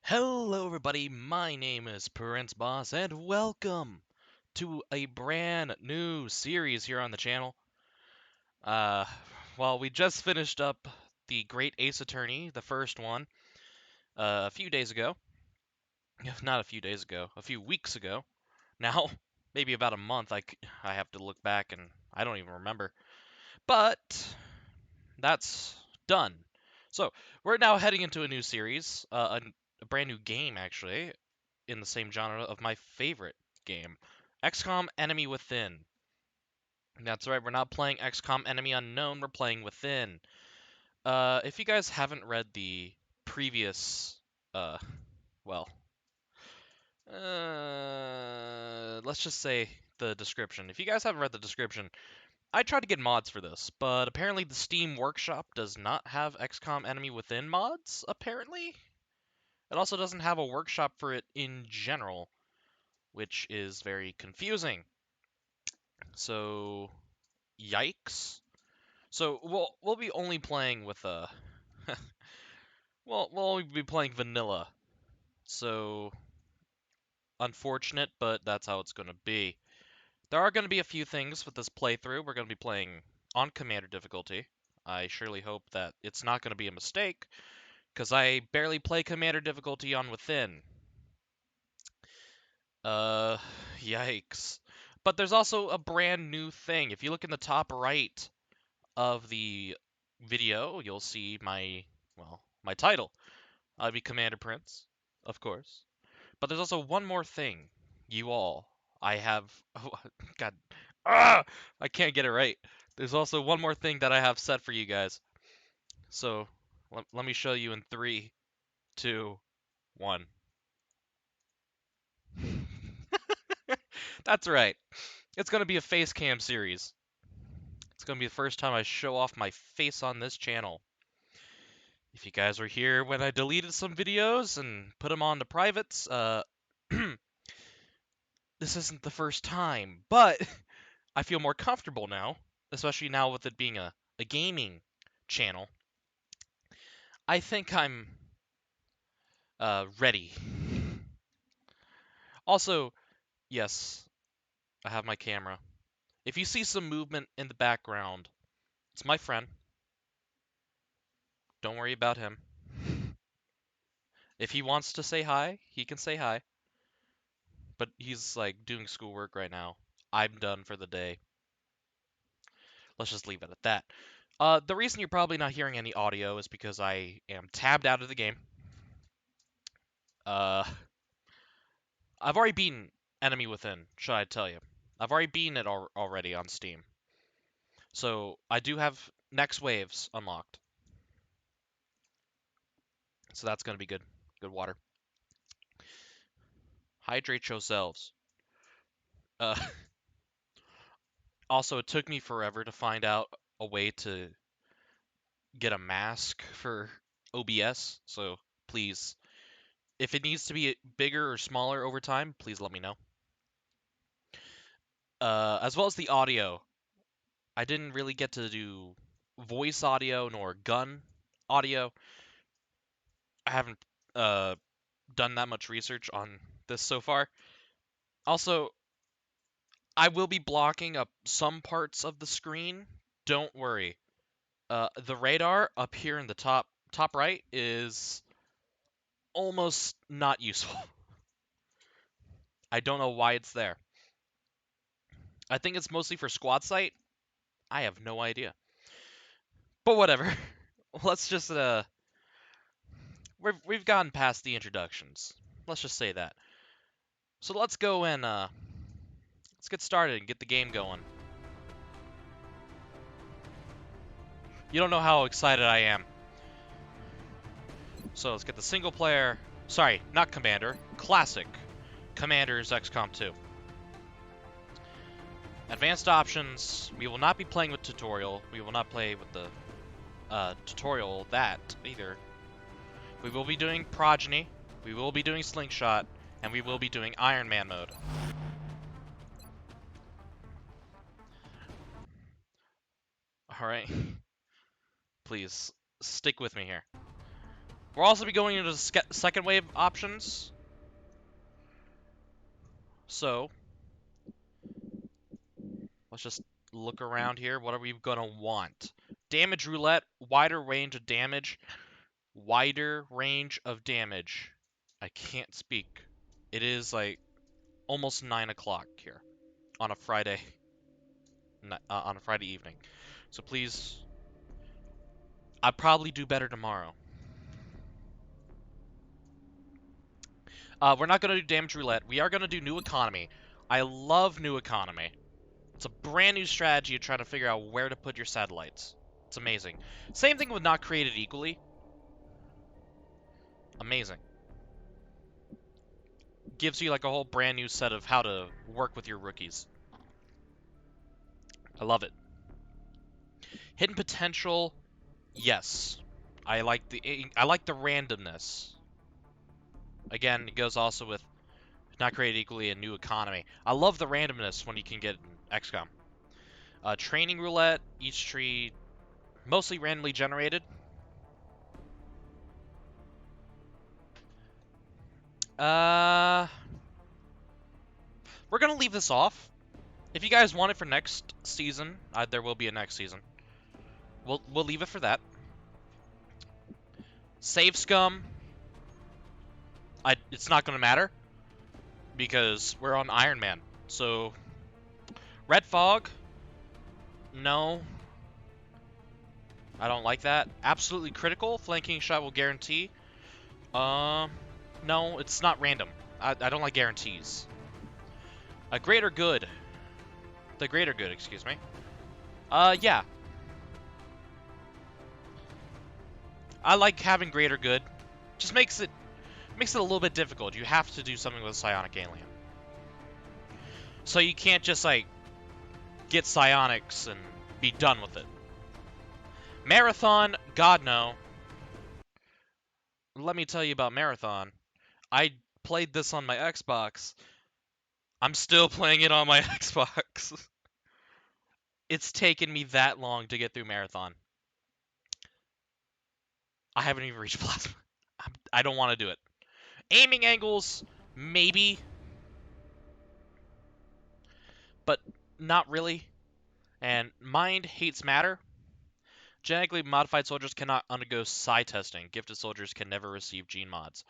Hello everybody, my name is Prince Boss, and welcome to a brand new series here on the channel. Uh, well, we just finished up the Great Ace Attorney, the first one, a few days ago. Not a few days ago, a few weeks ago. Now, maybe about a month, I have to look back and I don't even remember. But, that's done. So, we're now heading into a new series, a brand new game, actually, in the same genre of my favorite game, XCOM Enemy Within. That's right, we're not playing XCOM Enemy Unknown, we're playing Within. If you guys haven't read the previous, uh, well, let's just say the description. If you guys haven't read the description, I tried to get mods for this, but apparently the Steam Workshop does not have XCOM Enemy Within mods, apparently. It also doesn't have a workshop for it in general, which is very confusing. So, yikes. So we'll be only playing with we'll only be playing vanilla. So unfortunate, but that's how it's gonna be. There are gonna be a few things with this playthrough. We're gonna be playing on commander difficulty. I surely hope that it's not gonna be a mistake, because I barely play commander difficulty on Within. Uh, yikes. But there's also a brand new thing. If you look in the top right of the video, you'll see my title. I'll be Commander Prince, of course. But there's also one more thing. You all. I have. Oh, God. Ah! I can't get it right. There's also one more thing that I have set for you guys. So, let me show you in 3, 2, 1. That's right. It's going to be a face cam series. It's going to be the first time I show off my face on this channel. If you guys were here when I deleted some videos and put them on to privates, this isn't the first time, but I feel more comfortable now, especially now with it being a gaming channel. I think I'm ready. Also, yes, I have my camera. If you see some movement in the background, it's my friend. Don't worry about him. If he wants to say hi, he can say hi. But he's like doing schoolwork right now. I'm done for the day. Let's just leave it at that. The reason you're probably not hearing any audio is because I am tabbed out of the game. Uh, I've already beaten Enemy Within, should I tell you. I've already beaten it already on Steam. So I do have next waves unlocked. So that's going to be good. Good water. Hydrate yourselves. Uh, also, it took me forever to find out a way to get a mask for OBS. So please, if it needs to be bigger or smaller over time, please let me know. As well as the audio. I didn't really get to do voice audio nor gun audio. I haven't uh, done that much research on this so far. Also, I will be blocking up some parts of the screen. Don't worry. The radar up here in the top right is almost not useful. I don't know why it's there. I think it's mostly for squad sight. I have no idea. But whatever. Let's just we've gotten past the introductions. Let's just say that. So let's go and let's get started and get the game going. You don't know how excited I am. So let's get the single player. Sorry, not Commander. Classic Commander's XCOM 2. Advanced options. We will not be playing with tutorial. We will not play with the tutorial that either. We will be doing Progeny. We will be doing Slingshot. And we will be doing Iron Man mode. Alright. Please, stick with me here. We'll also be going into the second wave options. So, let's just look around here. What are we gonna want? Damage roulette, wider range of damage. Wider range of damage. I can't speak. It is like almost 9 o'clock here on a Friday. On a Friday evening. So please, I'll probably do better tomorrow. We're not going to do damage roulette. We are going to do new economy. I love new economy. It's a brand new strategy of trying to figure out where to put your satellites. It's amazing. Same thing with not created equally. Amazing. Gives you like a whole brand new set of how to work with your rookies. I love it. Hidden potential, yes. I like the randomness. Again, it goes also with not created equally a new economy. I love the randomness when you can get XCOM. Training roulette, each tree mostly randomly generated. We're gonna leave this off. If you guys want it for next season, there will be a next season. We'll leave it for that. Save scum. It's not gonna matter because we're on Iron Man. So red fog. No. I don't like that. Absolutely critical. Flanking shot will guarantee. No, it's not random. I don't like guarantees. A greater good. The greater good, excuse me. Yeah. I like having greater good. Just makes it a little bit difficult. You have to do something with a psionic alien. So you can't just like get psionics and be done with it. Marathon, God no. Let me tell you about Marathon. I played this on my Xbox. I'm still playing it on my Xbox. It's taken me that long to get through Marathon. I haven't even reached Plasma. I don't want to do it. Aiming angles, maybe. But not really. And mind hates matter. Genetically modified soldiers cannot undergo psi testing. Gifted soldiers can never receive gene mods.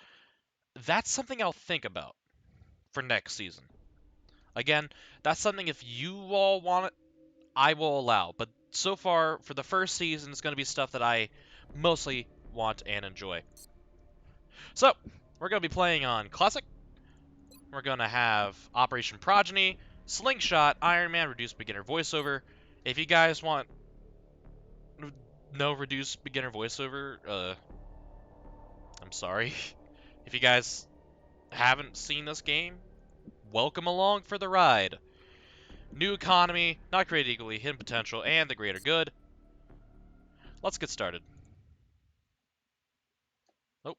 That's something I'll think about for next season. Again, that's something if you all want it, I will allow. But so far, for the first season, it's going to be stuff that I mostly want and enjoy. So, we're going to be playing on Classic. We're going to have Operation Progeny, Slingshot, Iron Man, Reduced Beginner Voiceover. If you guys want no Reduced Beginner Voiceover, I'm sorry. If you guys haven't seen this game, welcome along for the ride. New economy, not created equally, hidden potential, and the greater good. Let's get started. Oh,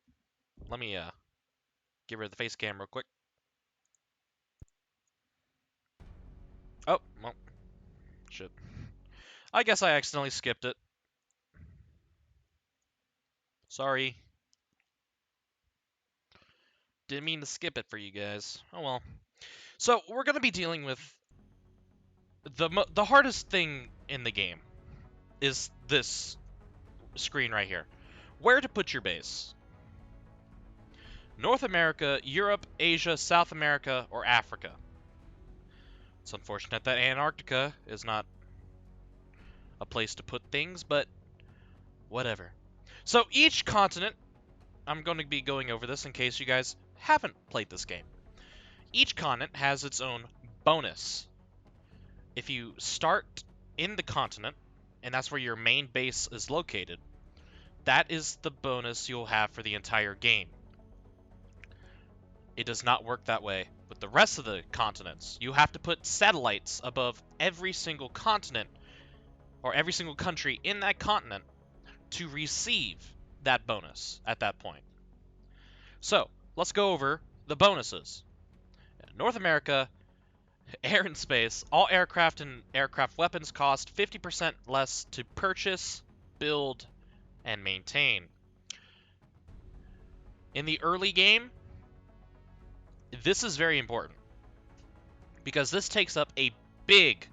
let me get rid of the face cam real quick. Oh, well, shit. I guess I accidentally skipped it. Sorry. Didn't mean to skip it for you guys. Oh well. So, we're going to be dealing with the hardest thing in the game is this screen right here. Where to put your base. North America, Europe, Asia, South America, or Africa. It's unfortunate that Antarctica is not a place to put things, but whatever. So each continent, I'm going to be going over this in case you guys haven't played this game. Each continent has its own bonus. If you start in the continent, and that's where your main base is located, that is the bonus you'll have for the entire game. It does not work that way with the rest of the continents. You have to put satellites above every single continent, or every single country in that continent, to receive that bonus at that point. So, let's go over the bonuses. North America, air and space, all aircraft and aircraft weapons cost 50% less to purchase, build, and maintain. In the early game, this is very important because this takes up a big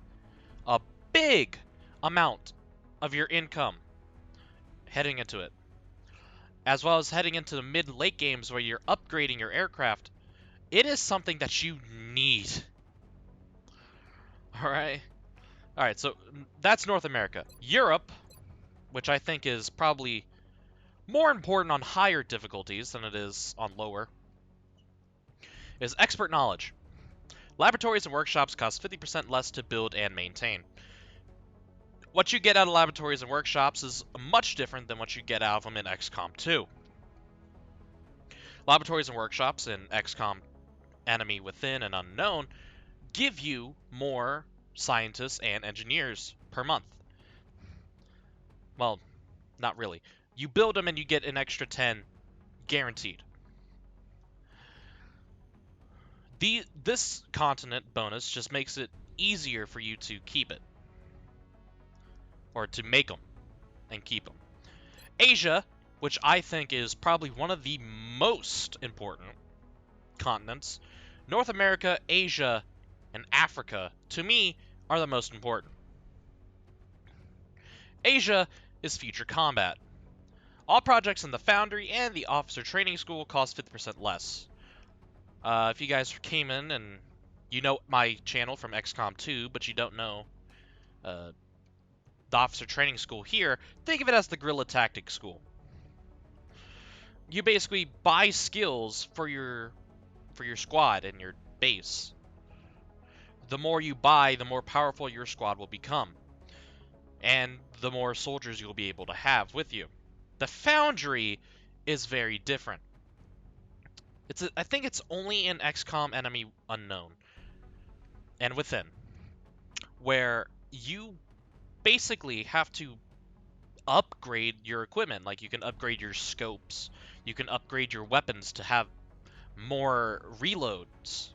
a big amount of your income heading into it, as well as heading into the mid-late games where you're upgrading your aircraft. It is something that you need. Alright? Alright, so that's North America. Europe, which I think is probably more important on higher difficulties than it is on lower, is expert knowledge. Laboratories and workshops cost 50% less to build and maintain. What you get out of laboratories and workshops is much different than what you get out of them in XCOM 2. Laboratories and workshops in XCOM Enemy Within and Unknown give you more scientists and engineers per month. Well, not really. You build them and you get an extra 10 guaranteed. This continent bonus just makes it easier for you to keep it. Or to make them and keep them. Asia, which I think is probably one of the most important continents. North America, Asia, and Africa, to me, are the most important. Asia is future combat. All projects in the Foundry and the Officer Training School cost 50% less. If you guys came in and you know my channel from XCOM 2, but you don't know the Officer Training School here, think of it as the Guerrilla Tactics School. You basically buy skills for your squad and your base. The more you buy, the more powerful your squad will become, and the more soldiers you'll be able to have with you. The Foundry is very different. I think it's only in XCOM Enemy Unknown and Within, where you basically have to upgrade your equipment. Like, you can upgrade your scopes, you can upgrade your weapons to have more reloads.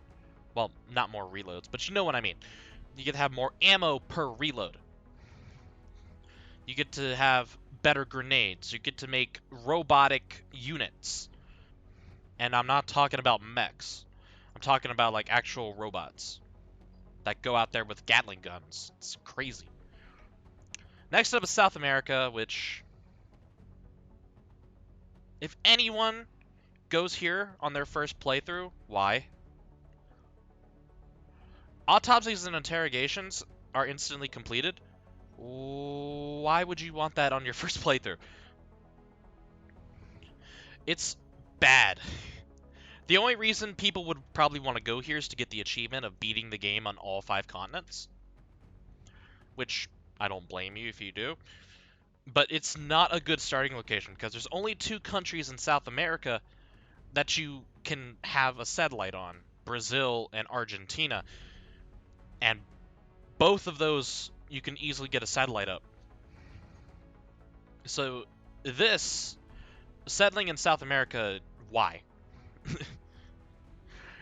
Well, not more reloads, but you know what I mean. You get to have more ammo per reload. You get to have better grenades. You get to make robotic units. And I'm not talking about mechs. I'm talking about, like, actual robots that go out there with Gatling guns. It's crazy. Next up is South America, which, if anyone goes here on their first playthrough, why? Autopsies and interrogations are instantly completed. Why would you want that on your first playthrough? It's bad. The only reason people would probably want to go here is to get the achievement of beating the game on all 5 continents. Which, I don't blame you if you do. But it's not a good starting location, because there's only 2 countries in South America that you can have a satellite on. Brazil and Argentina. And both of those, you can easily get a satellite up. So, this, settling in South America, why?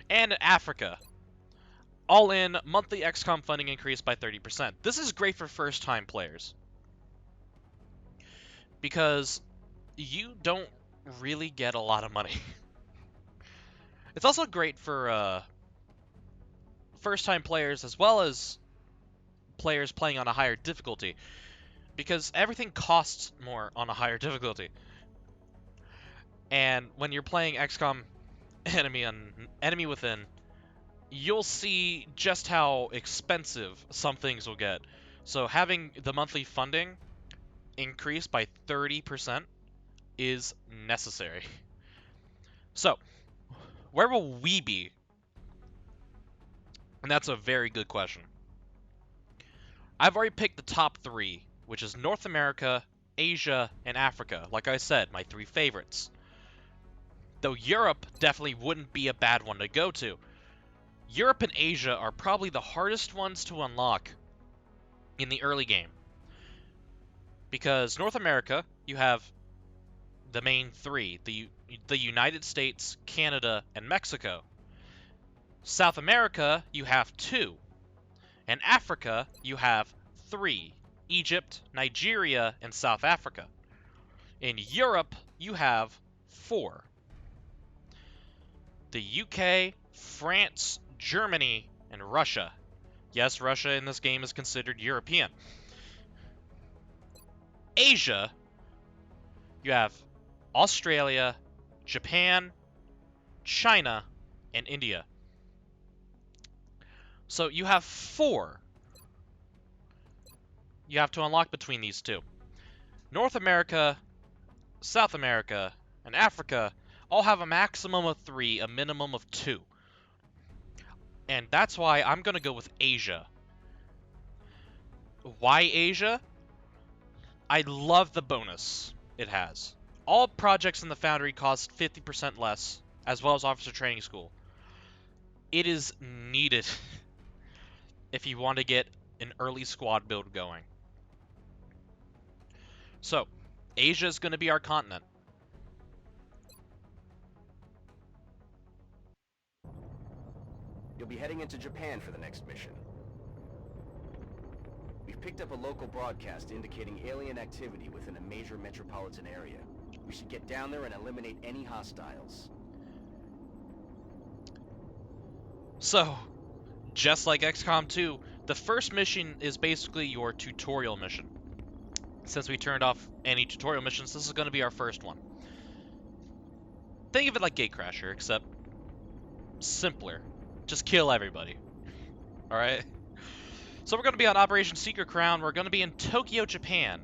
And Africa. All in, monthly XCOM funding increased by 30%. This is great for first-time players, because you don't really get a lot of money. It's also great for first-time players as well as players playing on a higher difficulty, because everything costs more on a higher difficulty. And when you're playing XCOM Enemy Within, you'll see just how expensive some things will get. So having the monthly funding increase by 30% is necessary. So, where will we be? And that's a very good question. I've already picked the top 3, which is North America, Asia, and Africa. Like I said, my 3 favorites. Though Europe definitely wouldn't be a bad one to go to. Europe and Asia are probably the hardest ones to unlock in the early game. Because North America, you have the main 3, the United States, Canada, and Mexico. South America, you have 2. And Africa, you have 3. Egypt, Nigeria, and South Africa. In Europe, you have 4. the UK, France, Germany, and Russia. Yes, Russia in this game is considered European. Asia, you have Australia, Japan, China, and India. So you have 4 you have to unlock between these 2. North America, South America, and Africa all have a maximum of 3, a minimum of 2. And that's why I'm going to go with Asia. Why Asia? I love the bonus it has. All projects in the Foundry cost 50% less, as well as Officer Training School. It is needed if you want to get an early squad build going. So, Asia is going to be our continent. You'll be heading into Japan for the next mission. We've picked up a local broadcast indicating alien activity within a major metropolitan area. We should get down there and eliminate any hostiles. So, just like XCOM 2, the first mission is basically your tutorial mission. Since we turned off any tutorial missions, this is going to be our first one. Think of it like Gatecrasher, except simpler. Just kill everybody. Alright? So we're going to be on Operation Secret Crown. We're going to be in Tokyo, Japan.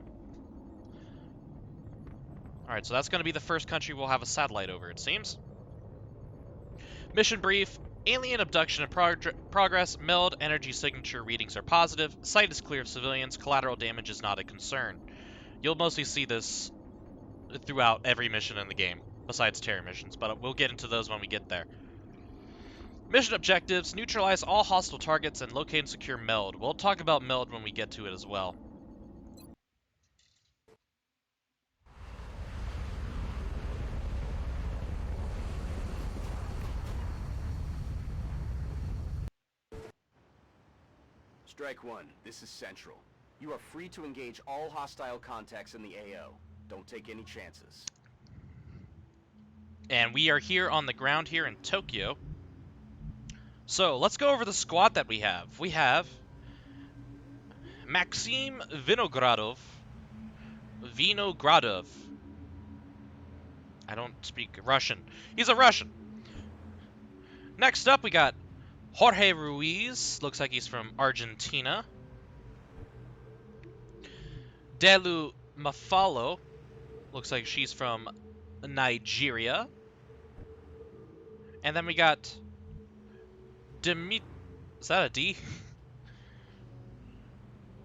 Alright, so that's going to be the first country we'll have a satellite over, it seems. Mission brief. Alien abduction in progress. Meld energy signature readings are positive. Site is clear of civilians. Collateral damage is not a concern. You'll mostly see this throughout every mission in the game, besides terror missions, but we'll get into those when we get there. Mission objectives: neutralize all hostile targets and locate and secure Meld. We'll talk about Meld when we get to it as well. Strike 1, this is Central. You are free to engage all hostile contacts in the AO. Don't take any chances. And we are here on the ground here in Tokyo. So, let's go over the squad that we have. We have Maxim Vinogradov. I don't speak Russian. He's a Russian. Next up, we got Jorge Ruiz. Looks like he's from Argentina. Delu Mafalo. Looks like she's from Nigeria. And then we got is that a D?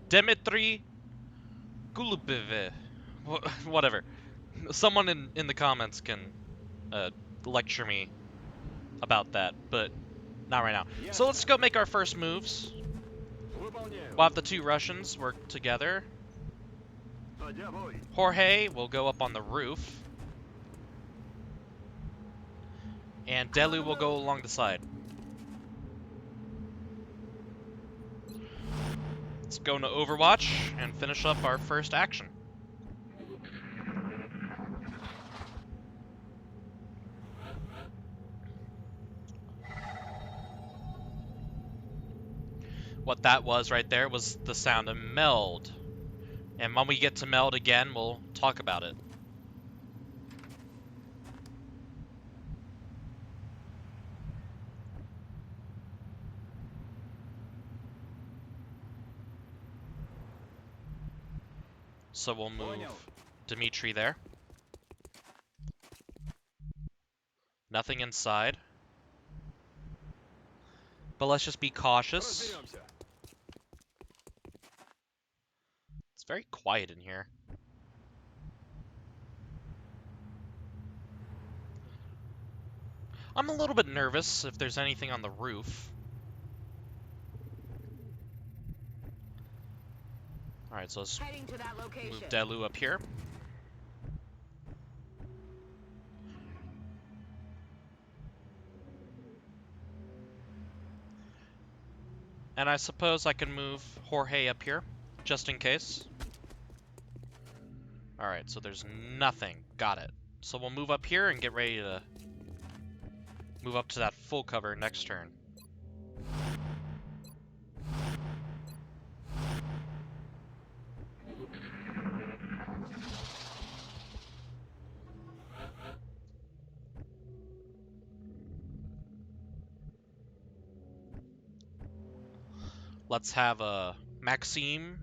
Dmitry Gulubiv. Whatever. Someone in the comments can lecture me about that, but not right now. So let's go make our first moves. We'll have the 2 Russians work together. Jorge will go up on the roof. And Delu will go along the side. Let's go into Overwatch and finish up our first action. What that was right there was the sound of Meld. And when we get to Meld again, we'll talk about it. So we'll move Dmitry there. Nothing inside. But let's just be cautious. It's very quiet in here. I'm a little bit nervous if there's anything on the roof. Alright, so let's move Delu up here. And I suppose I can move Jorge up here, just in case. Alright, so there's nothing. Got it. So we'll move up here and get ready to move up to that full cover next turn. Let's have a Maxime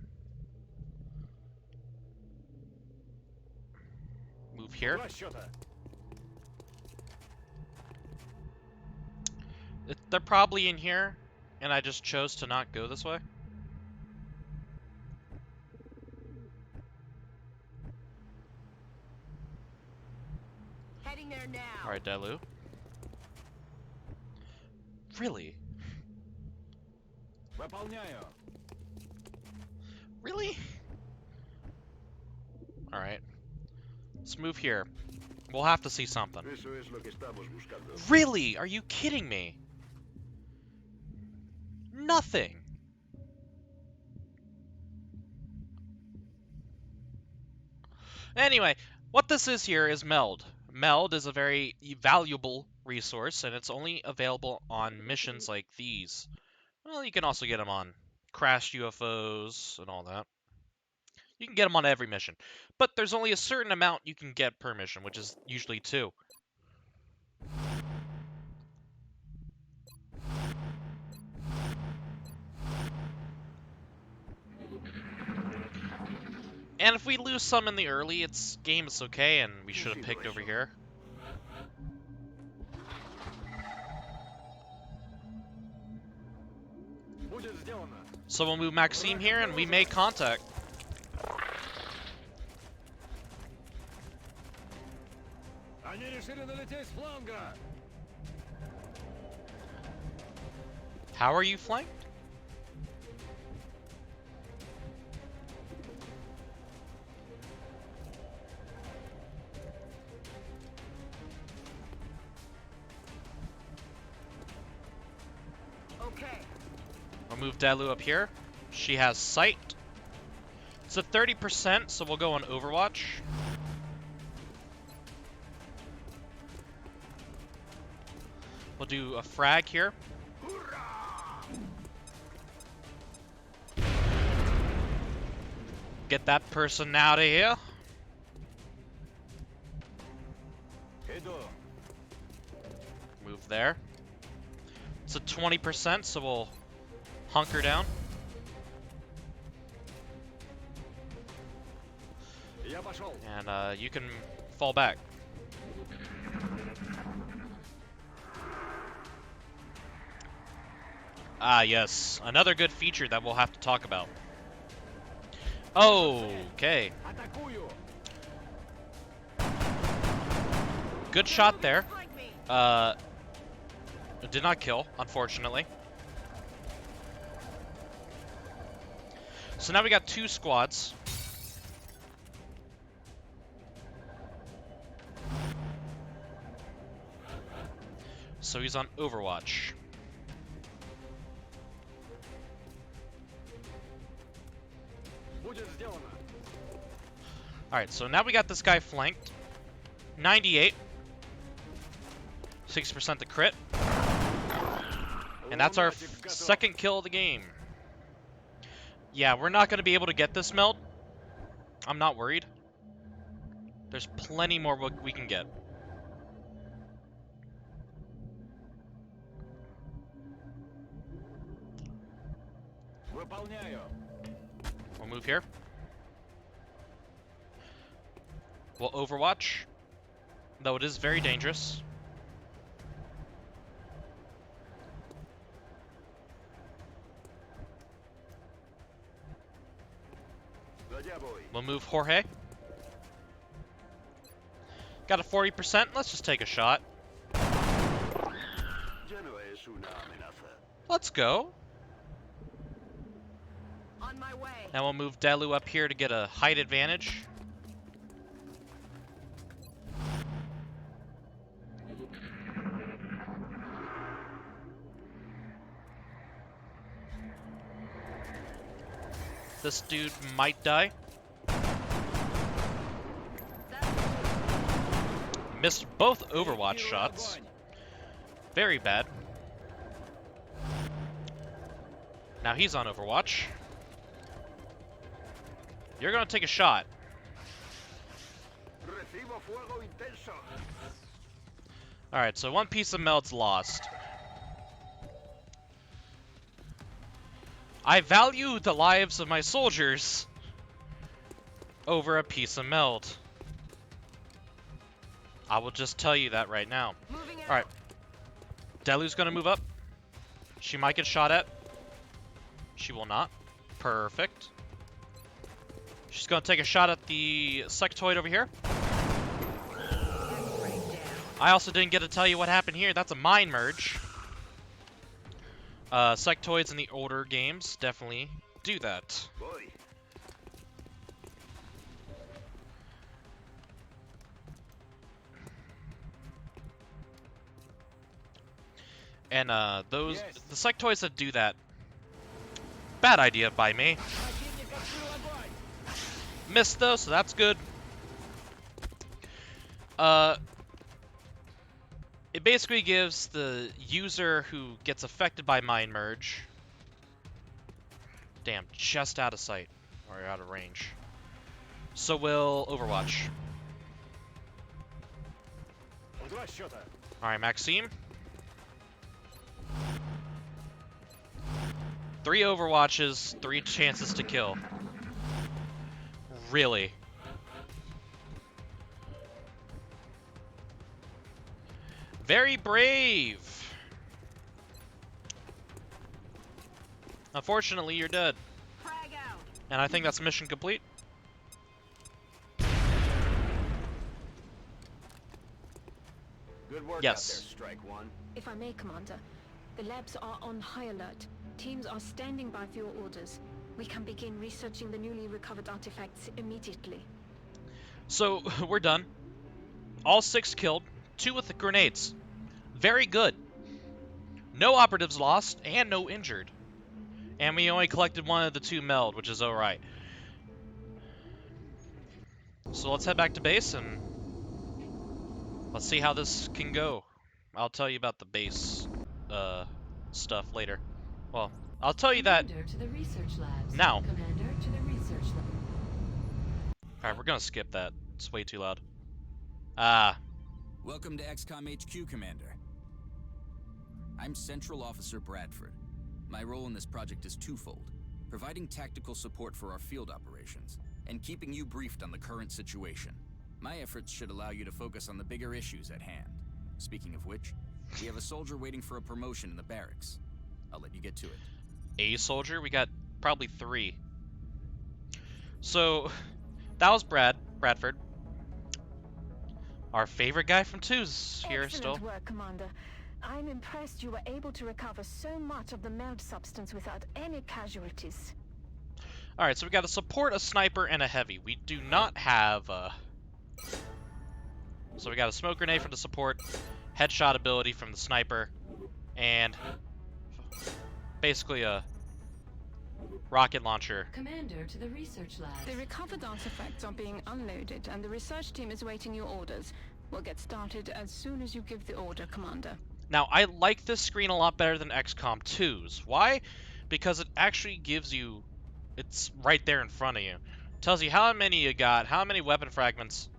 move here. They're probably in here, and I just chose to not go this way. Heading there now. All right, Delu. Really? Really? All right. Let's move here. We'll have to see something. Really? Are you kidding me? Nothing. Anyway, what this is here is Meld. Meld is a very valuable resource, and it's only available on missions like these. Well, you can also get them on crashed UFOs and all that. You can get them on every mission. But there's only a certain amount you can get per mission, which is usually 2. And if we lose some in the early, game is okay, and we should have picked over here. So we'll move Maxime here, and we make contact. How are you flanked? Okay. I'll move Delu up here. She has sight. It's at 30%, so we'll go on Overwatch. We'll do a frag here. Get that person out of here. Move there. It's at 20%, so we'll hunker down. And you can fall back. Ah, yes. Another good feature that we'll have to talk about. Okay. Good shot there. Did not kill, unfortunately. So now we got 2 squads. So he's on Overwatch. Alright, so now we got this guy flanked. 98. 6% to crit. And that's our second kill of the game. Yeah, we're not going to be able to get this meld. I'm not worried. There's plenty more we can get. We'll move here. We'll Overwatch, though it is very dangerous. We'll move Jorge. Got a 40%. Let's just take a shot. Let's go. On my way. Now we'll move Delu up here to get a height advantage. This dude might die. Missed both Overwatch shots. Very bad. Now he's on Overwatch. You're gonna take a shot. Alright, so one piece of meld's lost. I value the lives of my soldiers over a piece of meld. I will just tell you that right now. Alright. Delu's gonna move up. She might get shot at. She will not. Perfect. She's gonna take a shot at the sectoid over here. I also didn't get to tell you what happened here. That's a mine merge. Sectoids in the older games definitely do that. And the sectoids that do that, bad idea by me. Missed though, so that's good. It basically gives the user who gets affected by mine merge. Damn, just out of sight or out of range. So will Overwatch. All right, Maxime. 3 Overwatches, 3 chances to kill. Really? Very brave! Unfortunately, you're dead. And I think that's mission complete. Good work Yes. out there, Strike One. If I may, Commander, the labs are on high alert. Teams are standing by for your orders. We can begin researching the newly recovered artifacts immediately. So, we're done. All 6 killed, 2 with the grenades. Very good. No operatives lost, and no injured. And we only collected 1 of the 2 meld, which is alright. So let's head back to base, and let's see how this can go. I'll tell you about the base stuff later. Well, I'll tell you that Commander to the research labs. now. Commander to the research lab. Alright, we're gonna skip that. It's way too loud. Ah. Welcome to XCOM HQ, Commander. I'm Central Officer Bradford. My role in this project is twofold: providing tactical support for our field operations, and keeping you briefed on the current situation. My efforts should allow you to focus on the bigger issues at hand. Speaking of which, we have a soldier waiting for a promotion in the barracks. I'll let you get to it. A soldier? We got probably 3. So, that was Bradford. Our favorite guy from 2's here still. Excellent work, Commander. I'm impressed you were able to recover so much of the meld substance without any casualties. Alright, so we got a support, a sniper, and a heavy. We do not have So we got a smoke grenade from the support, headshot ability from the sniper, and basically a rocket launcher. Commander to the research labs. The recovered artifacts are being unloaded, and the research team is waiting your orders. We'll get started as soon as you give the order, Commander. Now, I like this screen a lot better than XCOM 2's. Why? Because it actually gives you... It's right there in front of you. Tells you how many you got, how many weapon fragments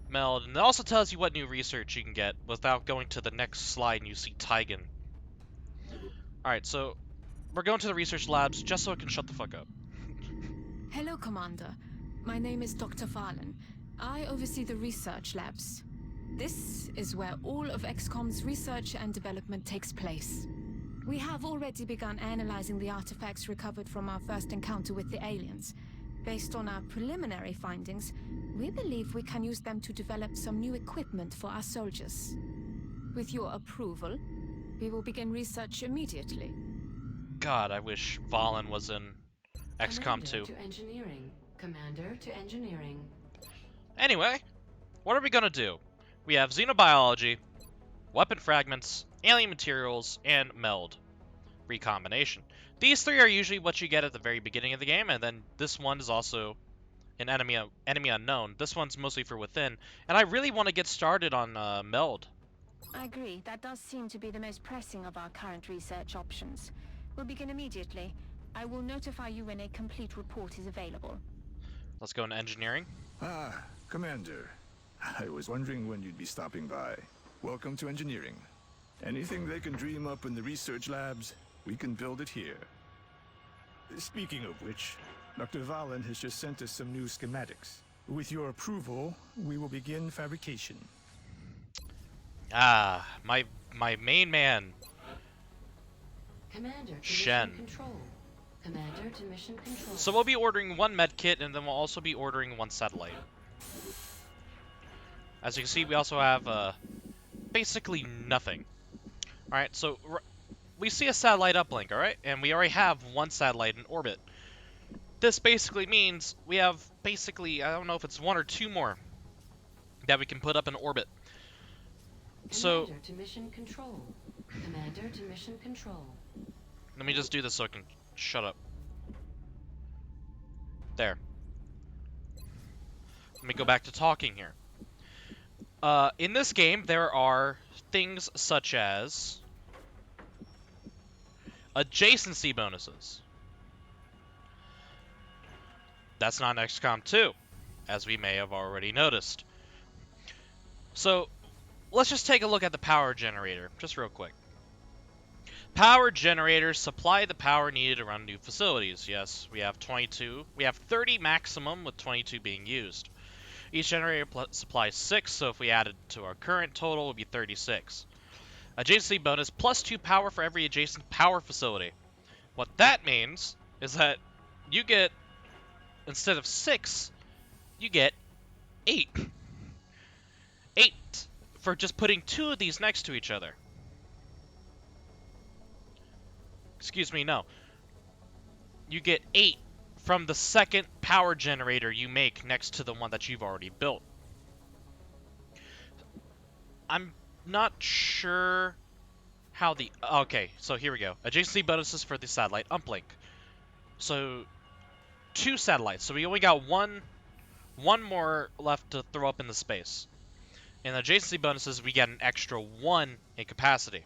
meld, and it also tells you what new research you can get without going to the next slide and you see Tigan. Alright, so we're going to the research labs just so I can shut the fuck up. Hello, Commander. My name is Dr. Farlan. I oversee the research labs. This is where all of XCOM's research and development takes place. We have already begun analyzing the artifacts recovered from our first encounter with the aliens. Based on our preliminary findings, we believe we can use them to develop some new equipment for our soldiers. With your approval, we will begin research immediately. God, I wish Valen was in XCOM 2. Commander to engineering. Commander to engineering. Anyway, what are we gonna do? We have xenobiology, weapon fragments, alien materials, and meld recombination. These 3 are usually what you get at the very beginning of the game, and then this one is also an enemy unknown. This one's mostly for within, and I really want to get started on meld. I agree. That does seem to be the most pressing of our current research options. We'll begin immediately. I will notify you when a complete report is available. Let's go into engineering. Ah, Commander. I was wondering when you'd be stopping by. Welcome to engineering. Anything they can dream up in the research labs, we can build it here. Speaking of which, Dr. Valen has just sent us some new schematics. With your approval, we will begin fabrication. Ah, my main man. Commander to Shen. mission control. Commander to mission control. So we'll be ordering one med kit, and then we'll also be ordering one satellite. As you can see, we also have basically nothing. All right, so we see a satellite uplink, all right, and we already have one satellite in orbit. This basically means we have basically, I don't know if it's one or two more that we can put up in orbit. So Commander to mission control. Commander to mission control. let me just do this so I can shut up. There. Let me go back to talking here. In this game, there are things such as adjacency bonuses. That's not in XCOM 2, as we may have already noticed. So, let's just take a look at the power generator, just real quick. Power generators supply the power needed to run new facilities. Yes, we have 22. We have 30 maximum, with 22 being used. Each generator supplies 6, so if we added to our current total, it would be 36. Adjacency bonus, plus 2 power for every adjacent power facility. What that means is that you get, instead of 6, you get 8. 8 for just putting 2 of these next to each other. Excuse me, no. You get 8 from the second power generator you make next to the one that you've already built. I'm not sure how the... Okay, so here we go. Adjacency bonuses for the satellite uplink. So, 2 satellites. So we only got one more left to throw up in the space. In adjacency bonuses, we get an extra 1 in capacity.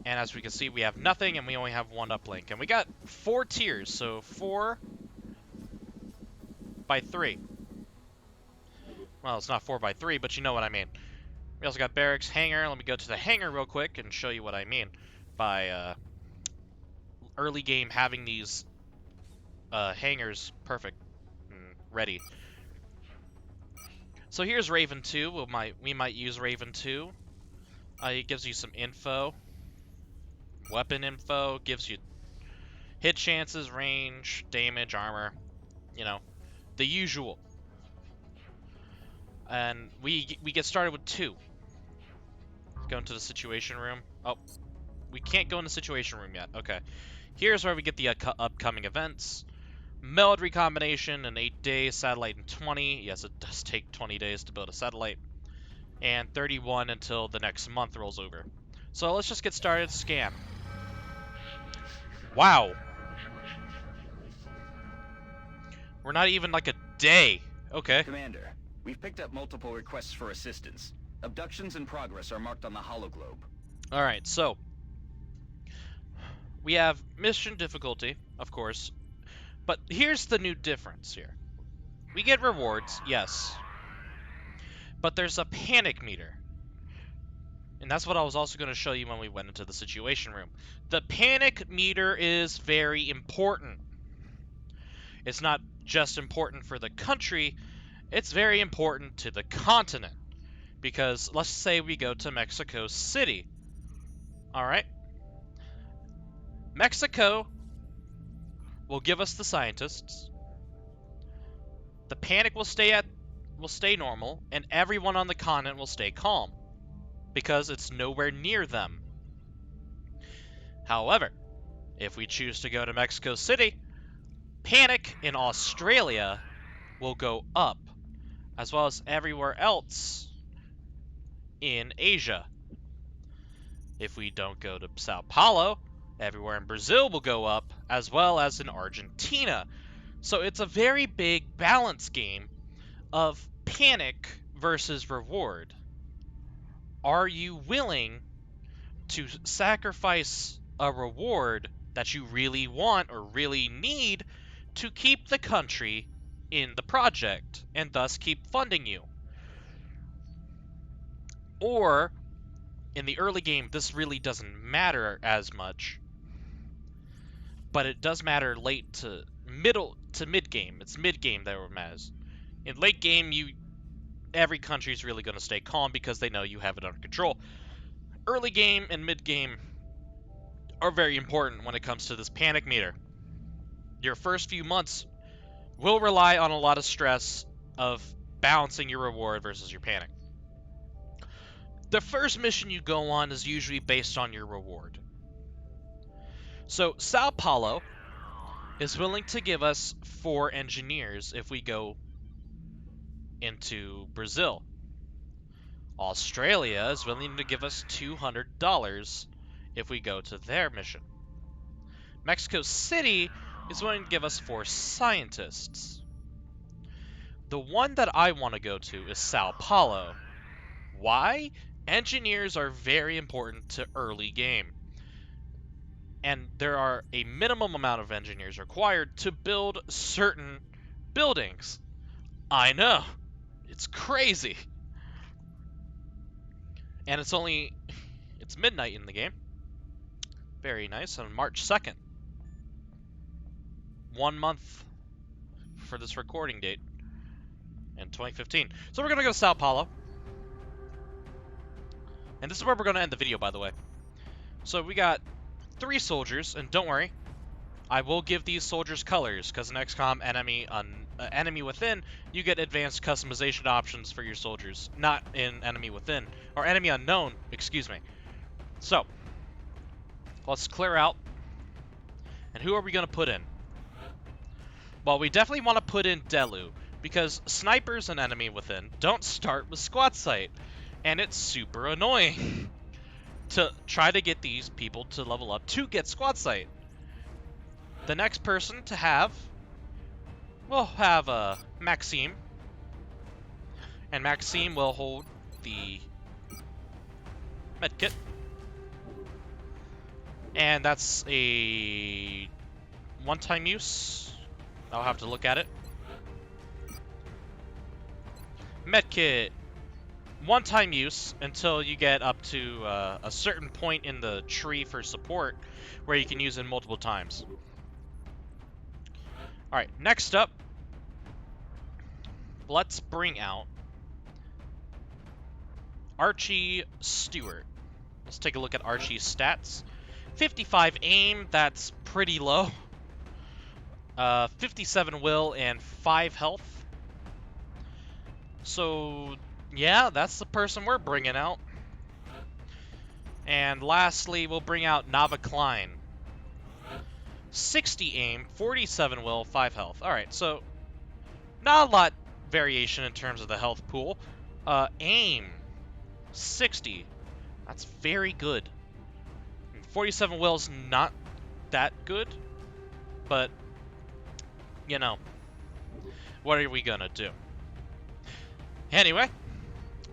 And as we can see, we have nothing, and we only have 1 uplink. And we got 4 tiers, so 4 by 3. Well, it's not 4 by 3, but you know what I mean. We also got barracks, hangar. Let me go to the hangar real quick and show you what I mean by early game having these hangars perfect and ready. So here's Raven 2. We might use Raven 2. It gives you some info. Weapon info, gives you hit chances, range, damage, armor, you know, the usual. And we get started with 2. Go into the situation room. Oh, we can't go in the situation room yet. Okay. Here's where we get the upcoming events. Meld recombination in 8 days, satellite in 20. Yes, it does take 20 days to build a satellite. And 31 until the next month rolls over. So let's just get started. Scan. Wow. We're not even like a day. Okay. Commander, we've picked up multiple requests for assistance. Abductions in progress are marked on the hologlobe. Alright, so we have mission difficulty, of course. But here's the new difference here. We get rewards, yes. But there's a panic meter. And that's what I was also going to show you when we went into the situation room. The panic meter is very important. It's not just important for the country, it's very important to the continent. Because let's say we go to Mexico City. Alright? Mexico will give us the scientists. The panic will stay normal, and everyone on the continent will stay calm. Because it's nowhere near them. However, if we choose to go to Mexico City, panic in Australia will go up, as well as everywhere else in Asia. If we don't go to Sao Paulo, everywhere in Brazil will go up, as well as in Argentina. So it's a very big balance game of panic versus reward. Are you willing to sacrifice a reward that you really want or really need to keep the country in the project and thus keep funding you? Or, in the early game, this really doesn't matter as much, but it does matter late to mid game. It's mid game that it matters. In late game, every country's really going to stay calm because they know you have it under control. Early game and mid game are very important when it comes to this panic meter. Your first few months will rely on a lot of stress of balancing your reward versus your panic. The first mission you go on is usually based on your reward. So Sao Paulo is willing to give us 4 engineers if we go into Brazil. Australia is willing to give us $200 if we go to their mission. Mexico City is willing to give us 4 scientists. The one that I want to go to is Sao Paulo. Why? Engineers are very important to early game. And there are a minimum amount of engineers required to build certain buildings. I know. It's crazy. And it's midnight in the game. Very nice. On March 2nd. 1 month for this recording date in 2015. So we're going to go to Sao Paulo. And this is where we're going to end the video, by the way. So we got 3 soldiers, and don't worry, I will give these soldiers colors, because in XCOM Enemy Within, you get advanced customization options for your soldiers. Not in Enemy Within, or Enemy Unknown, excuse me. So, let's clear out. And who are we going to put in? Well, we definitely want to put in Delu, because snipers in Enemy Within don't start with squad sight, and it's super annoying to try to get these people to level up to get squad sight. The next person to have, we'll have Maxime, and Maxime will hold the medkit, and that's a one-time use. I'll have to look at it. Medkit, one-time use until you get up to a certain point in the tree for support where you can use it multiple times. Alright, next up, let's bring out Archie Stewart. Let's take a look at Archie's stats. 55 aim, that's pretty low. 57 will and 5 health. So, yeah, that's the person we're bringing out. And lastly, we'll bring out Nava Klein. 60 aim, 47 will, 5 health. Alright, so not a lot variation in terms of the health pool. Aim, 60. That's very good. 47 will's not that good, but, you know, what are we gonna do? Anyway,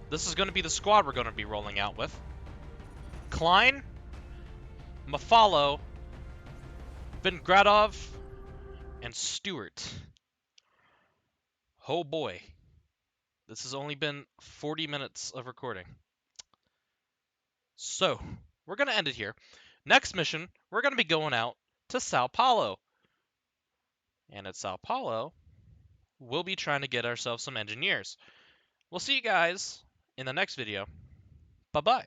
this is gonna be the squad we're gonna be rolling out with. Klein, Mafalo, Vingradov, and Stewart. Oh boy. This has only been 40 minutes of recording. So, we're going to end it here. Next mission, we're going to be going out to Sao Paulo. And at Sao Paulo, we'll be trying to get ourselves some engineers. We'll see you guys in the next video. Bye-bye.